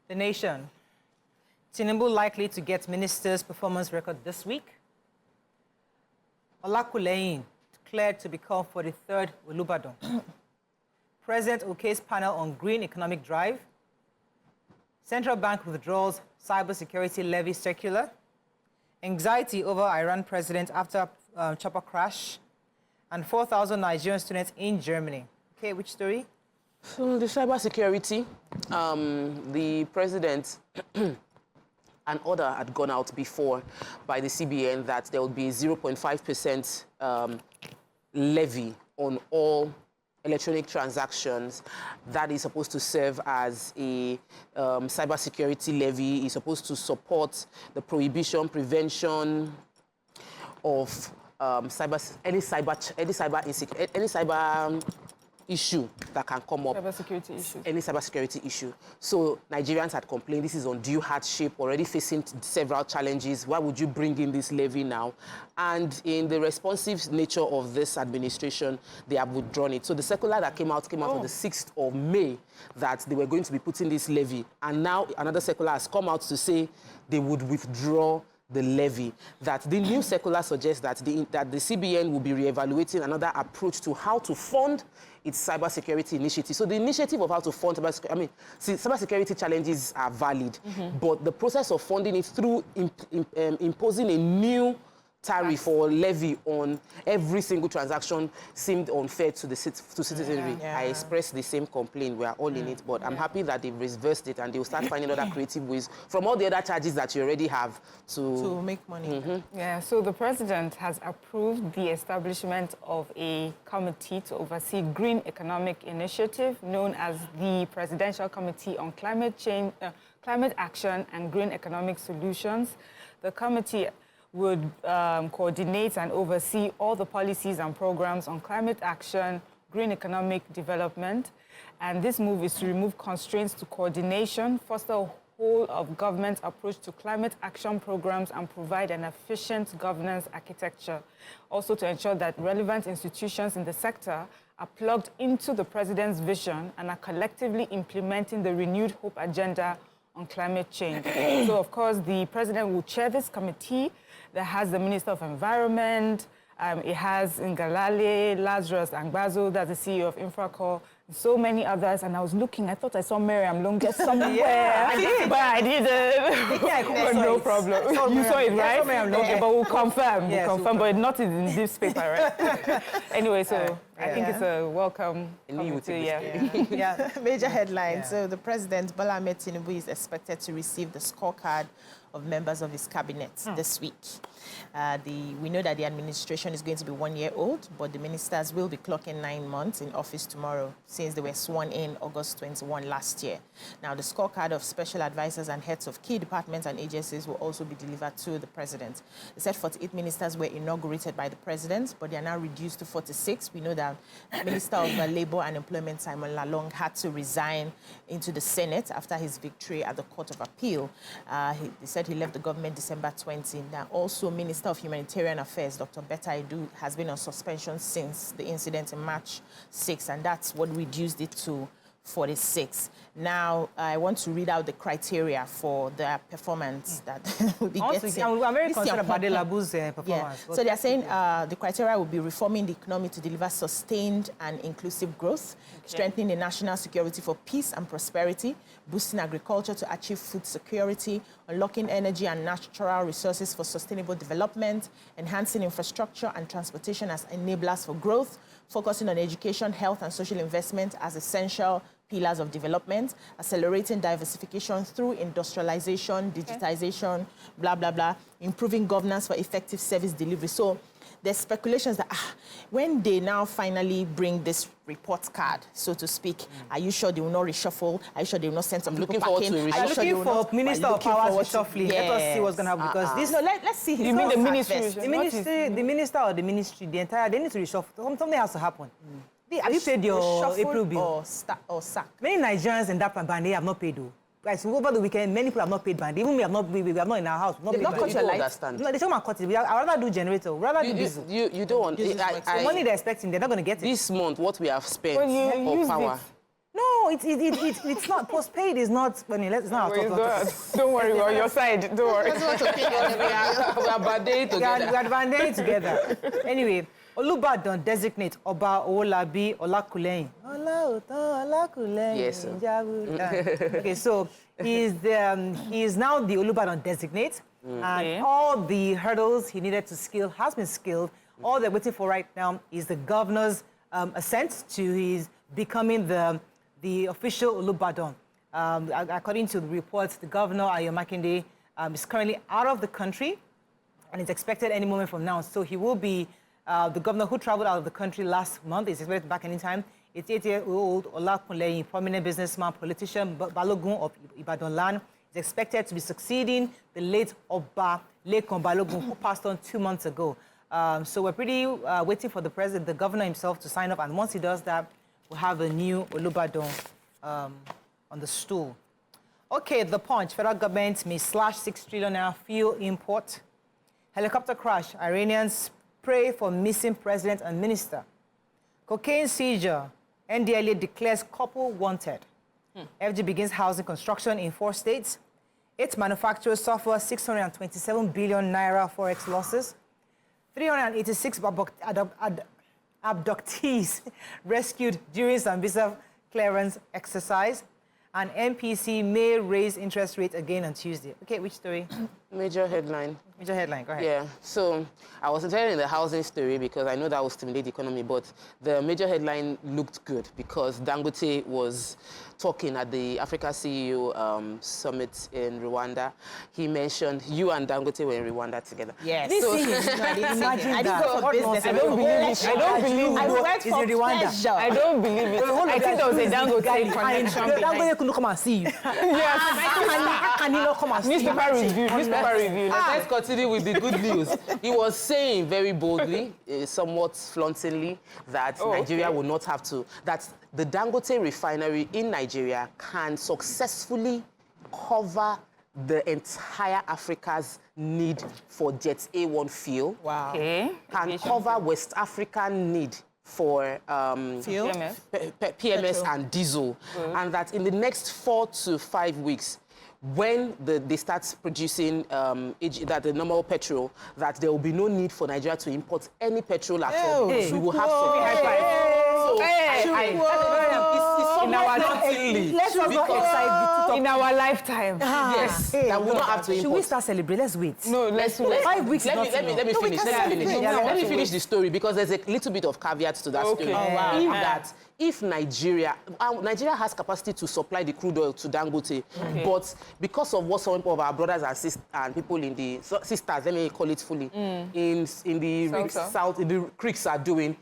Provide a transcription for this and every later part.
The Nation. Tinubu likely to get minister's performance record this week. Olakuleyin declared to become 43rd Olubadan. President Oke's panel on green economic drive. Central bank withdraws cybersecurity levy circular. Anxiety over Iran president after chopper crash. And 4,000 Nigerian students in Germany. Okay, which story? So the cybersecurity, the president, an order had gone out before by the CBN that there would be 0.5% levy on all electronic transactions. That is supposed to serve as a cybersecurity levy. It's supposed to support the prohibition, prevention of any cyber issue that can come up. Cybersecurity issues. Any cybersecurity issue. So Nigerians had complained this is undue hardship, already facing several challenges. Why would you bring in this levy now? And in the responsive nature of this administration, they have withdrawn it. So the circular that came out on the 6th of May that they were going to be putting this levy. And now another circular has come out to say they would withdraw the levy. That the new circular suggests that the CBN will be reevaluating another approach to how to fund its cybersecurity initiative. So the initiative of how to fund cybersecurity, I mean, cybersecurity challenges are valid, but the process of funding it through imposing a new tariff or levy on every single transaction seemed unfair to the citizenry. I expressed the same complaint. We are all in it, but I'm happy that they've reversed it and they will start finding other creative ways from all the other charges that you already have to make money. Yeah, so the president has approved the establishment of a committee to oversee green economic initiative known as the Presidential Committee on Climate Change, Climate Action and Green Economic Solutions. The committee would coordinate and oversee all the policies and programs on climate action, green economic development. And this move is to remove constraints to coordination, foster a whole-of-government approach to climate action programs, and provide an efficient governance architecture. Also to ensure that relevant institutions in the sector are plugged into the president's vision and are collectively implementing the renewed hope agenda on climate change. So, of course, the president will chair this committee that has the Minister of Environment, it has Ngalale, Lazarus Angbazo, that's the CEO of Infracore, so many others. And I was looking, I thought I saw Miriam Longa somewhere, but I didn't. No problem. You saw it, right? Okay, but we'll confirm. Yes, we'll confirm, but not in this paper, right? Anyway, so I think it's a welcome committee. Major headlines. So the president, Bola Ahmed Tinubu, is expected to receive the scorecard of members of his cabinet this week. We know that the administration is going to be 1 year old, but the ministers will be clocking 9 months in office tomorrow, since they were sworn in August 21 last year. Now, the scorecard of special advisors and heads of key departments and agencies will also be delivered to the president. They said 48 ministers were inaugurated by the president, but they are now reduced to 46. We know that Minister of Labour and Employment, Simon Lalong, had to resign into the Senate after his victory at the Court of Appeal. They said he left the government December 20. Now, also, Minister of Humanitarian Affairs, Dr. Betta Edu, has been on suspension since the incident in March 6, and that's what reduced it to 46. Now, I want to read out the criteria for the performance that will be getting. I'm very concerned about the Labu's performance. So they are saying the criteria will be reforming the economy to deliver sustained and inclusive growth, strengthening the national security for peace and prosperity, boosting agriculture to achieve food security, unlocking energy and natural resources for sustainable development, enhancing infrastructure and transportation as enablers for growth, focusing on education, health, and social investment as essential pillars of development, accelerating diversification through industrialization, digitization, blah, blah, blah, improving governance for effective service delivery. So there's speculations that when they now finally bring this report card, so to speak, are you sure they will not reshuffle? Are you sure they will not send some people back in? Are you looking for Minister of Powers reshuffling? Let us see what's going to happen, because this... No, let's see his You mean the ministry? The minister or the ministry, the entire, they need to reshuffle. Something has to happen. Have you paid your April bill? Or sack? Many Nigerians in that band, they have not paid. Guys, over the weekend, many people have not paid band. Even we have not in our house. They've not cut your lights. No, they don't cut it. I'd rather do generator. Rather do diesel. You don't want... The money they're expecting, they're not going to get it. This month, what we have spent When you for power... No, No, it's not. Postpaid is not. It's not. Don't worry, we're on your side. Don't worry. We are banding together. We are banding together. Anyway, Olubadan designate Oba Owolabi Olakuleyin. Yes, sir. Okay, so he is now the Olubadan designate, and all the hurdles he needed to scale has been scaled. All they're waiting for right now is the governor's assent to his becoming the official Olubadan. According to the reports, the governor, Ayo Makinde, is currently out of the country and is expected any moment from now. So he will be the governor who traveled out of the country last month. Is expected back anytime. 88-year-old Olakunleyin, prominent businessman, politician, Balogun of Ibadan land, is expected to be succeeding the late Oba Lekan Balogun, who passed on 2 months ago. So we're pretty waiting for the governor himself to sign up. And once he does that, we'll have a new Olubadan on the stool. Okay, the Punch. Federal government may slash 6 trillion naira fuel import. Helicopter crash. Iranians pray for missing president and minister. Cocaine seizure. NDLA declares couple wanted. FG begins housing construction in 4 states. 8 manufacturers suffer 627 billion naira forex losses. 386 abductees rescued during Sambisa clearance exercise. And MPC may raise interest rate again on Tuesday. Okay, which story? Major headline. Major headline, go ahead. Yeah, so I was interested in the housing story because I know that will stimulate the economy, but the major headline looked good because Dangote was talking at the Africa CEO summit in Rwanda. He mentioned you and Dangote were in Rwanda together. Yes. So, Imagine I that. didn't go for business. I don't believe it. I don't believe it. I went It's for in Rwanda. pleasure. I don't believe it. I think there was a Dangote connection behind. Dangote couldn't come and see you. Yes. How can he not come and see you? Newspaper review. Let's continue with the good news. He was saying very boldly, somewhat flauntingly, that Nigeria will not have to, that the Dangote refinery in Nigeria can successfully cover the entire Africa's need for Jet A1 fuel. Wow. Okay. Can cover West African need for Fuel? PMS and diesel. And that in the next 4 to 5 weeks, when they start producing that the normal petrol, that there will be no need for Nigeria to import any petrol at all. Hey. We will have supply. In our lifetime. Yes, that will not have to import. Should we start celebrating? Let's wait. No, let's wait. 5 weeks. Let me finish the story because there's a little bit of caveat to that story. Oh, wow. If Nigeria has capacity to supply the crude oil to Dangote, but because of what some of our brothers and sisters and people in the sisters, let me call it fully, in the south, in the creeks are doing,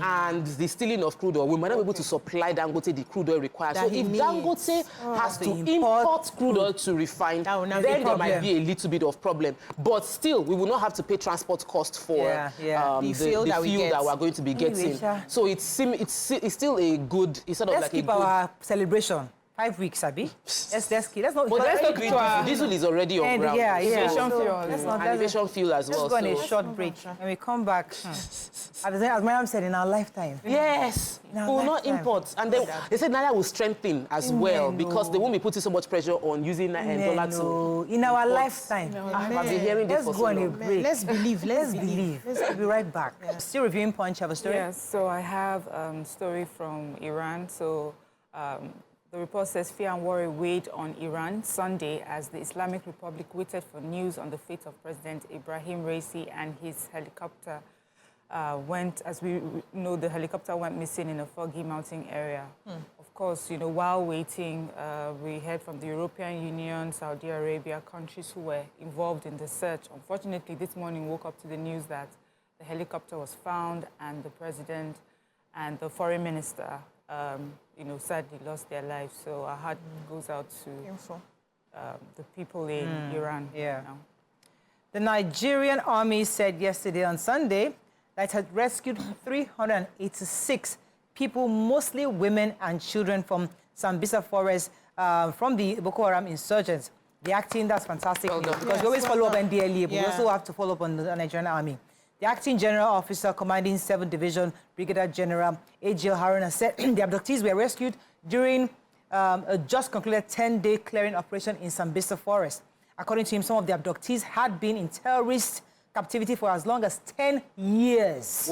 and the stealing of crude oil, we might not be able to supply Dangote the crude oil required. So if Dangote has to import crude oil to refine, then there might be a little bit of problem. But still, we will not have to pay transport costs for the fuel that we are going to be getting. So it's still a good. It's sort of Let's like keep a good, our celebration. 5 weeks, Abi. Let's not. but let's not go to our diesel is already on ground. Aviation fuel. Aviation fuel as well. Let's go on a so- short break. When we come back, as Mariam said, in our lifetime. Yes, we will not import. And they said Naira will strengthen as well because they won't be putting so much pressure on using dollar to in our import. lifetime. I've been hearing this Let's for go so on a long. break. Let's believe. Let's believe. We'll be right back. Still reviewing Punch. Have a story? Yes, so I have a story from Iran. So the report says fear and worry weighed on Iran Sunday as the Islamic Republic waited for news on the fate of President Ebrahim Raisi and his helicopter as we know, the helicopter went missing in a foggy mountain area. Of course, while waiting, we heard from the European Union, Saudi Arabia, countries who were involved in the search. Unfortunately, this morning woke up to the news that the helicopter was found and the president and the foreign minister sadly lost their lives. So our heart goes out to the people in Iran. Yeah. Now. The Nigerian army said yesterday on Sunday that it had rescued 386 people, mostly women and children, from Sambisa forest from the Boko Haram insurgents. The acting, that's fantastic news, because we always follow up NDLA, but we also have to follow up on the Nigerian army. The acting general officer commanding 7th Division, Brigadier General A.J. Haruna, said the abductees were rescued during a just concluded 10-day clearing operation in Sambisa Forest. According to him, some of the abductees had been in terrorist captivity for as long as 10 years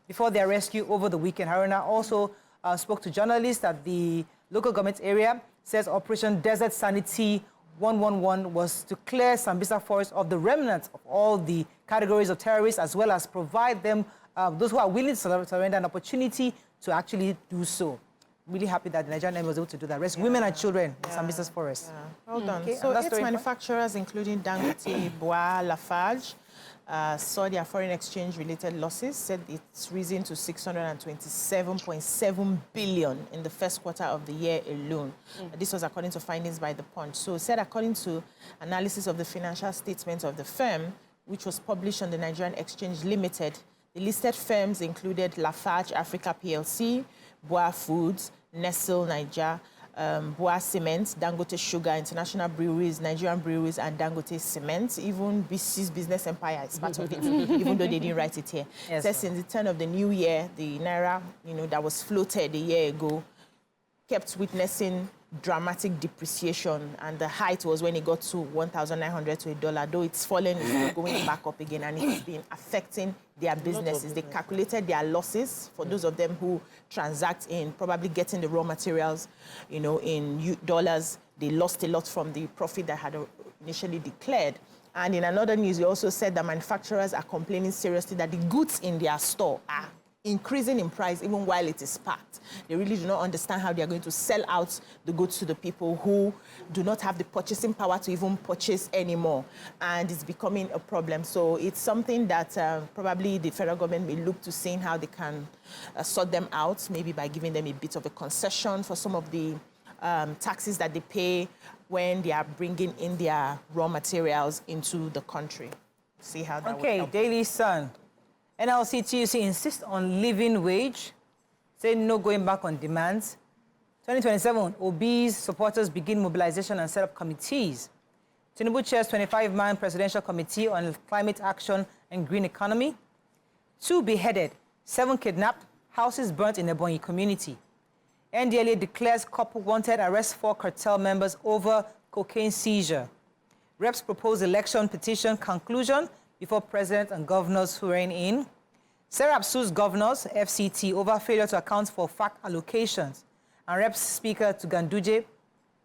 before their rescue over the weekend. Haruna also spoke to journalists at the local government area, says Operation Desert Sanity 111 was to clear Sambisa Forest of the remnants of all the categories of terrorists, as well as provide them, those who are willing to surrender, an opportunity to actually do so. Really happy that the Nigerian Army was able to do that. Rescue women and children in Sambisa's forest. Well done. Okay, So 8 manufacturers, including Dangote, Bois, Lafarge, saw their foreign exchange related losses, said it's risen to 627.7 billion in the first quarter of the year alone. This was according to findings by the Punch. So said according to analysis of the financial statements of the firm, which was published on the Nigerian Exchange Limited, the listed firms included Lafarge Africa PLC, Bois Foods, Nestle Niger, Bois Cement, Dangote Sugar, International Breweries, Nigerian Breweries, and Dangote Cement. Even BC's Business Empire is part of it, even though they didn't write it here. Yes, Says since the turn of the new year, the Naira, that was floated a year ago, kept witnessing dramatic depreciation, and the height was when it got to 1,900 to $1. Though it's fallen, it's going back up again, and it's been affecting their businesses. They calculated their losses for those of them who transact in probably getting the raw materials, in dollars. They lost a lot from the profit that had initially declared. And in another news, they also said that manufacturers are complaining seriously that the goods in their store are increasing in price even while it is packed. They really do not understand how they are going to sell out the goods to the people who do not have the purchasing power to even purchase anymore. And it's becoming a problem. So it's something that probably the federal government may look to seeing how they can sort them out, maybe by giving them a bit of a concession for some of the taxes that they pay when they are bringing in their raw materials into the country. See how that would help. Daily Sun. NLC TUC insists on living wage, say no going back on demands. 2027, Obi's supporters begin mobilization and set up committees. Tinubu chairs 25-man presidential committee on climate action and green economy. 2 beheaded, 7 kidnapped, houses burnt in Ebonyi community. NDLA declares couple wanted, arrest 4 cartel members over cocaine seizure. Reps propose election petition conclusion before president and governors swearing in. Serap sues governors, FCT, over failure to account for FAC allocations. And Reps Speaker to Ganduje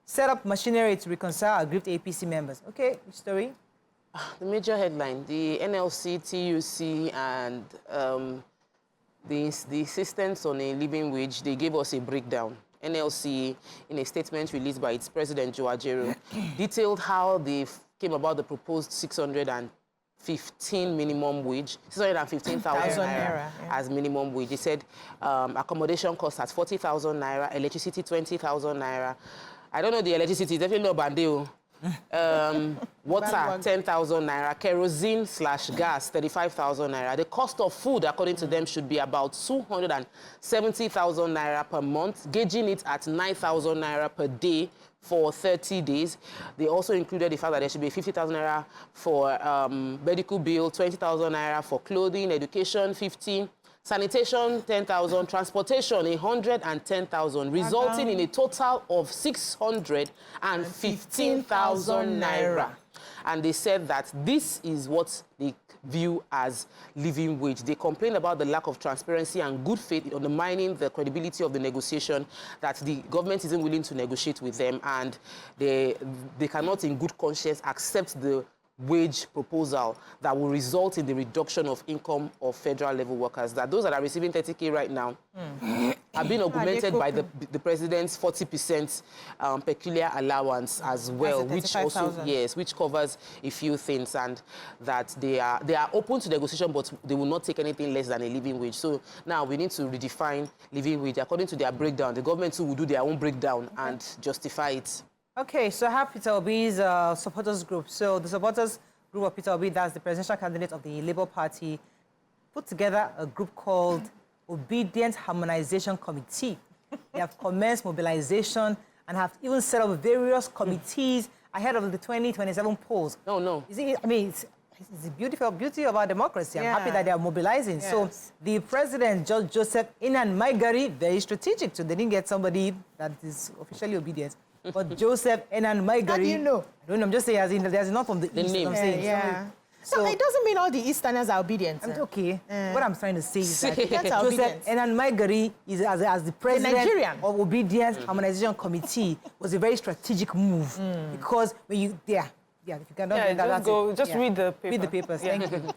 set up machinery to reconcile aggrieved APC members. Okay, which story? The major headline, the NLC, TUC, and the insistence on a living wage, they gave us a breakdown. NLC, in a statement released by its president, Joe Ajero, detailed how they came about the proposed 615 minimum wage, 615,000 naira as minimum wage. They said accommodation costs at 40,000 naira, electricity 20,000 naira. I don't know the electricity, definitely not Bandeo. Water 10,000 naira, kerosene/gas 35,000 naira. The cost of food, according to them, should be about 270,000 naira per month, gauging it at 9,000 naira per day for 30 days. They also included the fact that there should be 50,000 naira for medical bill, 20,000 naira for clothing, education 15, sanitation 10,000, transportation 110,000, resulting in a total of 615,000 naira. And they said that this is what they view as living wage. They complain about the lack of transparency and good faith undermining the credibility of the negotiation, that the government isn't willing to negotiate with them, and they cannot in good conscience accept the wage proposal that will result in the reduction of income of federal level workers, that those that are receiving 30K right now are being augmented by the president's 40% peculiar allowance as well, which also, yes, which covers a few things, and that they are open to negotiation, but they will not take anything less than a living wage. So now we need to redefine living wage according to their breakdown. The government too will do their own breakdown and justify it. Okay, so I have Peter Obi's supporters group. So the supporters group of Peter Obi, that's the presidential candidate of the Labour Party, put together a group called Obedient Harmonization Committee. They have commenced mobilization and have even set up various committees ahead of the 2027 polls. No. Is it, I mean, it's the beauty of our democracy. I'm happy that they are mobilizing. Yes. So the president, Judge Joseph Inan Maigari, very strategic too. They didn't get somebody that is officially obedient. But Joseph Inan Maigari. How do you know? I don't know. I'm just saying, as in, there's not from the east. name. I'm saying. Yeah. So No, it doesn't mean all the Easterners are obedient. okay. What I'm trying to say is that That's Joseph obedience. Inan Maigari is as the president Nigerian. of Obedience Harmonization Committee was a very strategic move because when you if you cannot Yeah, that's just read the paper. Read the papers. Thank you.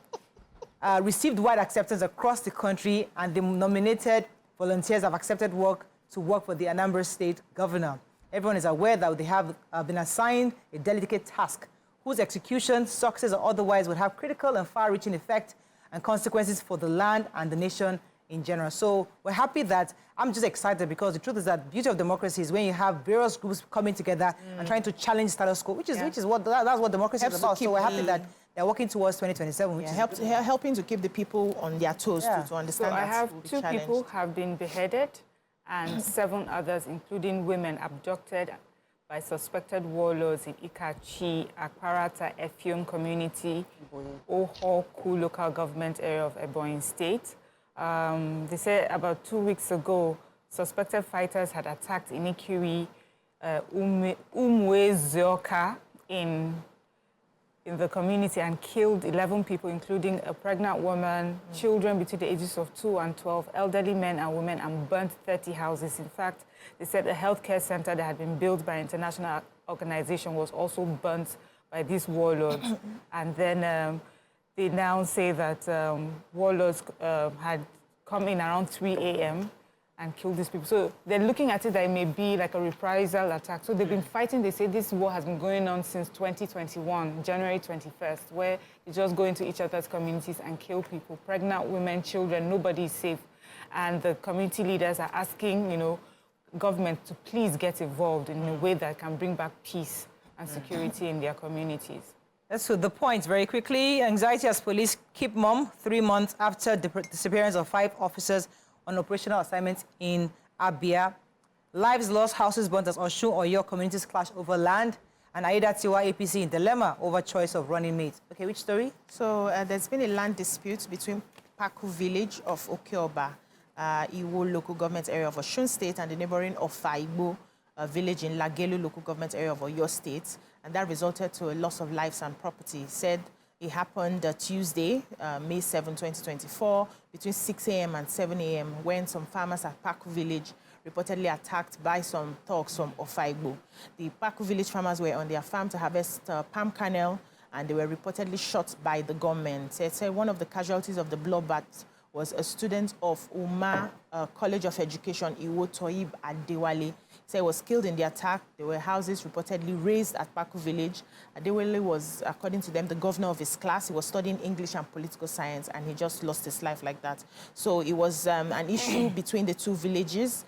Received wide acceptance across the country, and the nominated volunteers have accepted to work for the Anambra State governor. Everyone is aware that they have been assigned a delicate task whose execution, success or otherwise, would have critical and far-reaching effect and consequences for the land and the nation in general. So we're happy that, I'm just excited because the truth is that the beauty of democracy is when you have various groups coming together and trying to challenge status quo, which is that's what democracy is about. So we're happy that they're working towards 2027, which is helping to keep the people on their toes to So understand I that have will be 2 challenged. people have been beheaded and 7 others, including women, abducted by suspected warlords in Ikachi, Akparata, Effium community, Ohoku local government area of Ebonyi State. They said about 2 weeks ago, suspected fighters had attacked Inikiri, Umwezioka in the community and killed 11 people, including a pregnant woman, children between the ages of 2 and 12, elderly men and women, and burnt 30 houses. In fact, they said a healthcare center that had been built by an international organization was also burnt by these warlords. And then they now say that warlords had come in around 3 a.m. and killed these people. So they're looking at it that it may be like a reprisal attack. So they've been fighting. They say this war has been going on since 2021, January 21st, where they just go into each other's communities and kill people, pregnant women, children, nobody is safe. And the community leaders are asking, government to please get involved in a way that can bring back peace and security in their communities. That's so the point very quickly. Anxiety as police keep mum 3 months after the disappearance of 5 officers on operational assignments in Abia. Lives lost, houses burnt as Osun or your communities clash over land. And Aida Tiwa APC in dilemma over choice of running mates. Okay, which story? So there's been a land dispute between Paku village of Okeoba, Iwo local government area of Osun State, and the neighboring Ofaibo village in Lagelu local government area of Oyo State. And that resulted to a loss of lives and property. Said it happened Tuesday, May 7, 2024, between 6 a.m. and 7 a.m. when some farmers at Paku village reportedly attacked by some thugs from Ofaibo. The Paku village farmers were on their farm to harvest palm kernel, and they were reportedly shot by the gunmen. Said one of the casualties of the bloodbath was a student of Umar College of Education, Iwo Toib Adewale. He was killed in the attack. There were houses reportedly razed at Paku village. Adewale was, according to them, the governor of his class. He was studying English and political science, and he just lost his life like that. So it was an issue between the 2 villages.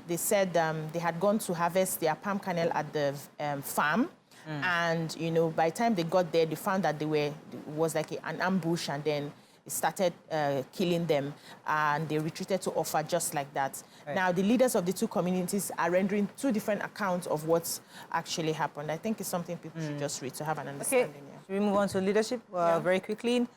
They said they had gone to harvest their palm kernel at the farm. And, by the time they got there, they found that it was like an ambush, and then it started killing them, and they retreated to Offa just like that. Right. Now, the leaders of the 2 communities are rendering 2 different accounts of what's actually happened. I think it's something people should just read to have an understanding. Okay, should we move on to leadership very quickly?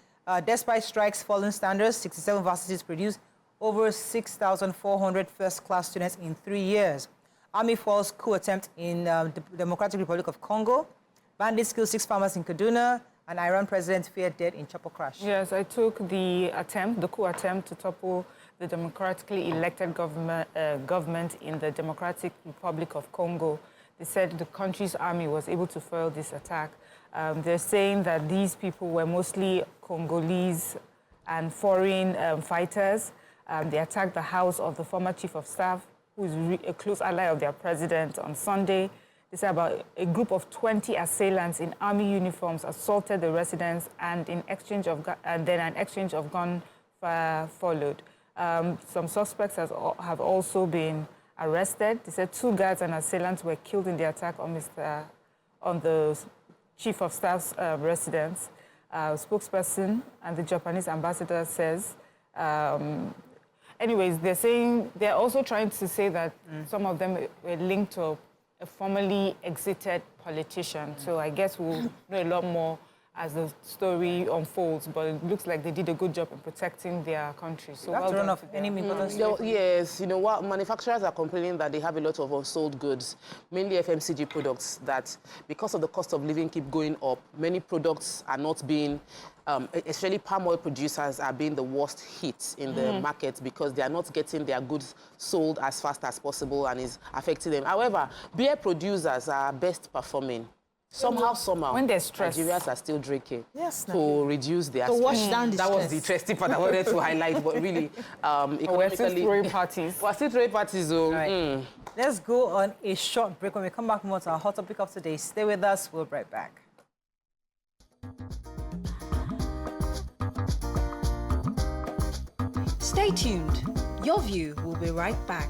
Despite strikes, falling standards, 67 varsities produced over 6,400 first-class students in 3 years. Army falls coup attempt in the Democratic Republic of Congo. Bandits kill 6 farmers in Kaduna. And Iran president feared dead in chopper crash. Yes, I took the coup attempt to topple the democratically elected government in the Democratic Republic of Congo. They said the country's army was able to foil this attack. They're saying that these people were mostly Congolese and foreign fighters. They attacked the house of the former chief of staff, who is a close ally of their president, on Sunday. They say about a group of 20 assailants in army uniforms assaulted the residence, and then an exchange of gunfire followed. Some suspects have also been arrested. They said 2 guards and assailants were killed in the attack on the chief of staff's residence. Spokesperson and the Japanese ambassador says. Anyways, they're also trying to say that some of them were linked to a formerly exited politician. So I guess we'll know a lot more as the story unfolds, but it looks like they did a good job in protecting their country. So You have well to run done off to them. any important No, yes, you know what, manufacturers are complaining that they have a lot of unsold goods, mainly FMCG products, that because of the cost of living keep going up, many products are not being, especially palm oil producers are being the worst hit in the market because they are not getting their goods sold as fast as possible and is affecting them. However, beer producers are best performing. Somehow, when they're stressed. Nigerians are still drinking Yes, to reduce their To stress. wash down the That was stress. the interesting part I wanted to highlight, but really, We're still economically... throwing parties. We're still throwing parties, though. All right. Let's go on a short break. When we come back more to our hot topic of today, stay with us. We'll be right back. Stay tuned. Your View will be right back.